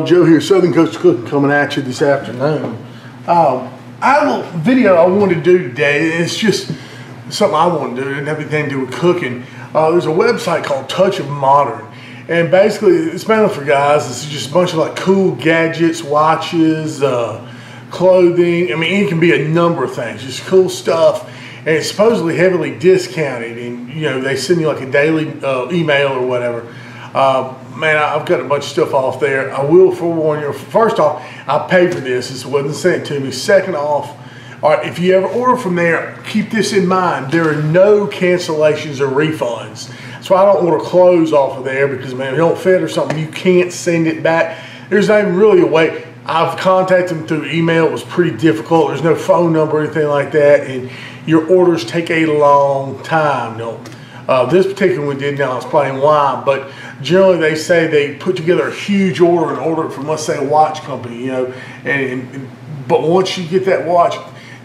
Joe here, Southern Coast Cooking, coming at you this afternoon. I have a little video I wanted to do today. It's just something I want to do. It didn't have anything to do with cooking. There's a website called Touch of Modern, and basically it's mainly for guys. It's just a bunch of like cool gadgets, watches, clothing. I mean, it can be a number of things, just cool stuff. And it's supposedly heavily discounted, and you know, they send you like a daily email or whatever. Man, I've got a bunch of stuff off there. I will forewarn you. First off, I paid for this. This wasn't sent to me. Second off, all right, if you ever order from there, keep this in mind. There are no cancellations or refunds. That's why I don't order clothes off of there, because man, if you don't fit or something, you can't send it back. There's not even really a way. I've contacted them through email. It was pretty difficult. There's no phone number or anything like that, and your orders take a long time. This particular one did, now I'll explain why, but generally they say they put together a huge order and order it from, let's say, a watch company, you know, but once you get that watch,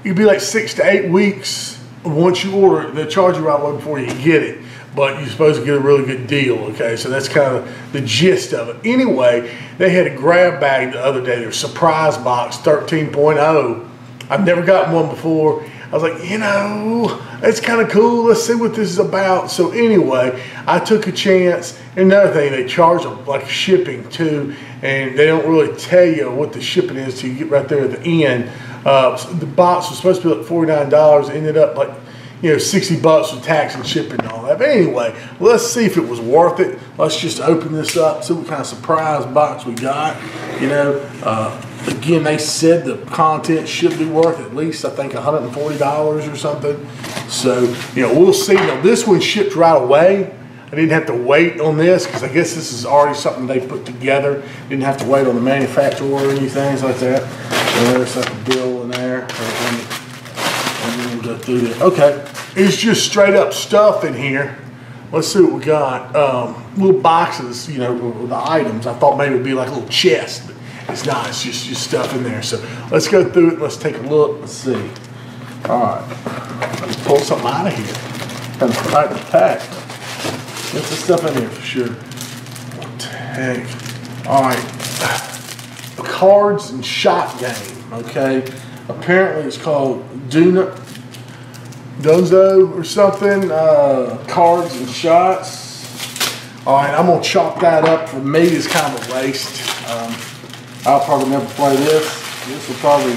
it'd be like 6 to 8 weeks. Once you order it, they'll charge you right away before you get it, but you're supposed to get a really good deal, okay? So that's kind of the gist of it. Anyway, they had a grab bag the other day, their surprise box 13.0. I've never gotten one before. I was like, you know, that's kind of cool. Let's see what this is about. So anyway, I took a chance. And another thing, they charge them like shipping too, and they don't really tell you what the shipping is till you get right there at the end. So the box was supposed to be like $49. It ended up like, you know, $60 with tax and shipping and all that. But anyway, let's see if it was worth it. Let's just open this up, see what kind of surprise box we got. You know, again, they said the content should be worth at least, I think, $140 or something. So, you know, we'll see. Now, this one shipped right away. I didn't have to wait on this, because I guess this is already something they put together. Didn't have to wait on the manufacturer or anything like that. So there's like a bill in there. And then we'll go through there. Okay, it's just straight up stuff in here. Let's see what we got. Little boxes, you know, with the items. I thought maybe it'd be like a little chest, but it's not. It's just stuff in there. So let's go through it. Let's take a look. Let's see. All right, let's pull something out of here. Kind of tight and packed. Get the stuff in here for sure. What the heck? All right, a cards and shot game. Okay, apparently it's called Dunzo or something. Cards and shots. All right, I'm gonna chalk that up. For me, it's kind of a waste. I'll probably never play this. This will probably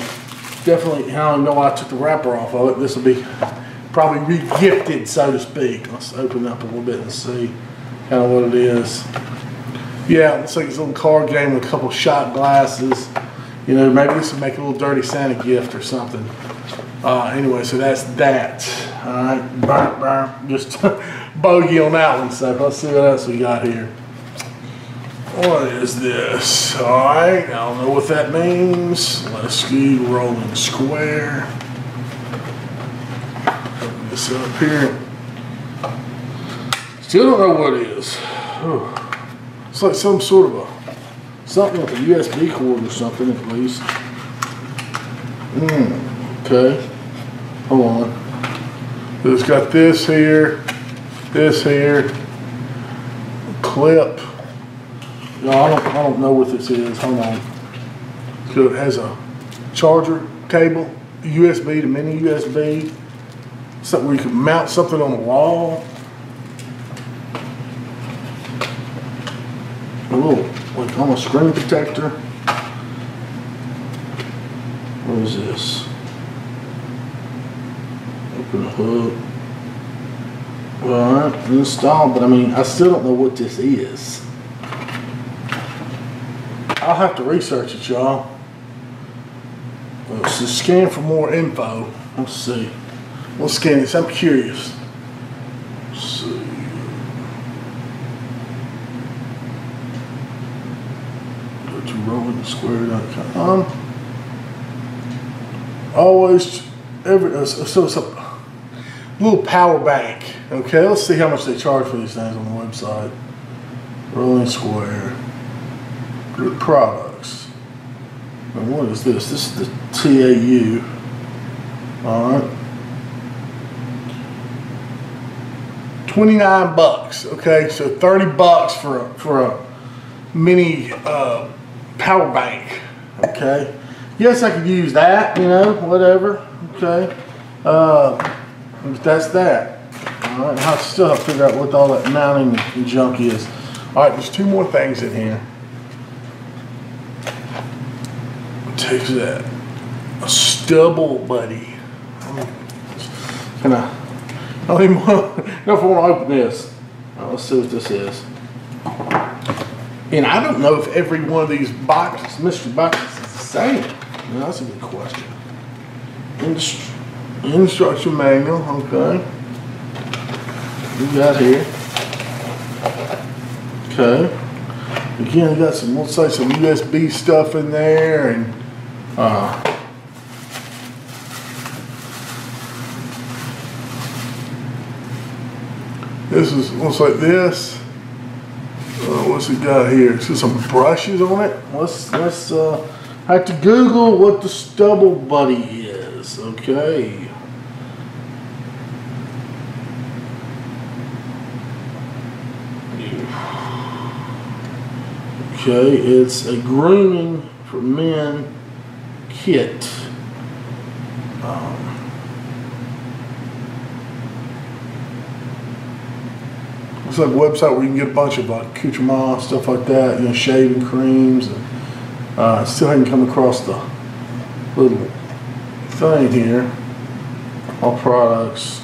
definitely, I don't know why I took the wrapper off of it. This will be probably re-gifted, so to speak. Let's open it up a little bit and see kind of what it is. Yeah, it looks like it's a little card game with a couple shot glasses. You know, maybe this will make a little dirty Santa gift or something. Anyway, so that's that. All right, just bogey on that one. So let's see what else we got here. What is this? All right, I don't know what that means. Let's do rolling square. Open this up here. Still don't know what it is. It's like some sort of something with a USB cord or something at least. Okay. Hold on. It's got this here, clip. No, I don't know what this is. Hold on. So it has a charger cable, USB to mini USB. Something where you can mount something on the wall. A little, like almost screen protector. What is this? Open the hook. Alright, installed, but I mean, I still don't know what this is. I'll have to research it, y'all. Let's just scan for more info. Let's see. We'll scan this. I'm curious. Let's see. Go to rollingsquare.com. Always, so it's a little power bank. Okay, let's see how much they charge for these things on the website. Rolling Square. Good products. And what is this? This is the TAU. Alright. $29, okay, so $30 for a mini power bank. Okay. Yes, I could use that, you know, whatever. Okay. That's that. All right. I still have to figure out what all that mounting junk is. All right. There's two more things in here. Take that. A stubble buddy. Can I don't even know if I want to open this. Let's see what this is. And I don't know if every one of these boxes, mystery boxes, is the same. Now, that's a good question. Instruction manual, okay. We got here. Okay. Again, we got some, let's say some USB stuff in there, and this is, looks like this. What's it got here? It's got some brushes on it. Let's I have to Google what the stubble buddy is. Okay. Okay, it's a grooming for men kit. It's like a website where you can get a bunch of like accoutrements, stuff like that, you know, shaving creams. And, still haven't come across the little thing here. All products.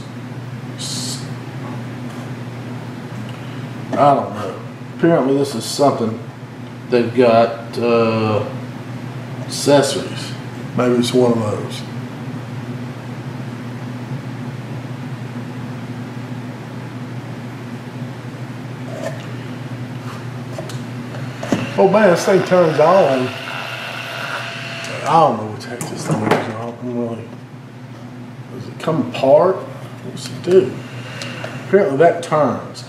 I don't know. Apparently this is something they've got accessories. Maybe it's one of those. Oh man, this thing turns on. I don't know what the heck this thing is. I don't really. Does it come apart? What's it do? Apparently that turns.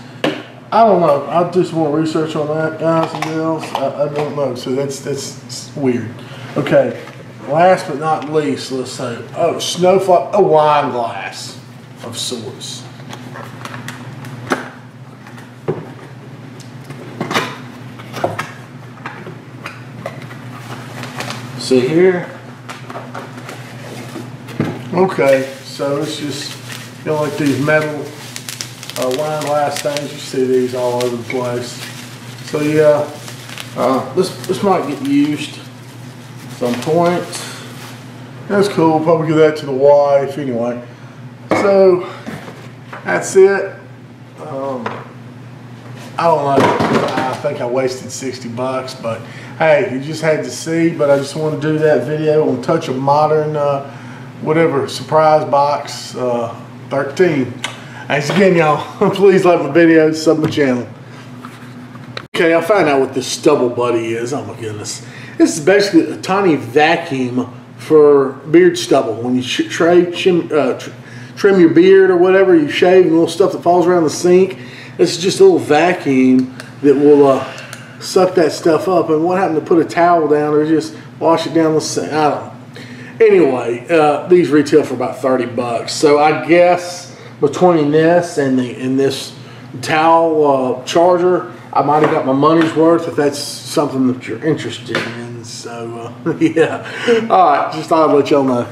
I don't know. I just want to research on that, guys and girls. I don't know. So that's weird. Okay. Last but not least, let's say, oh, snowflake, a wine glass of sorts. See here? Okay, so it's just, you know, like these metal wine glass things. You see these all over the place. So yeah, this might get used at some point. That's cool. Probably give that to the wife anyway. So that's it. I don't know. I think I wasted 60 bucks, but hey, you just had to see. But I just want to do that video on Touch of Modern, whatever, surprise box 13. Thanks again, y'all. Please like my videos, sub my channel. Okay, I found out what this stubble buddy is. Oh my goodness. This is basically a tiny vacuum for beard stubble. When you trim your beard or whatever, you shave and little stuff that falls around the sink. This is just a little vacuum that will suck that stuff up. And what happened to put a towel down or just wash it down the sink? I don't know. Anyway, these retail for about 30 bucks. So I guess between this and this towel charger, I might have got my money's worth if that's something that you're interested in. So yeah. All right, just thought I'd let y'all know.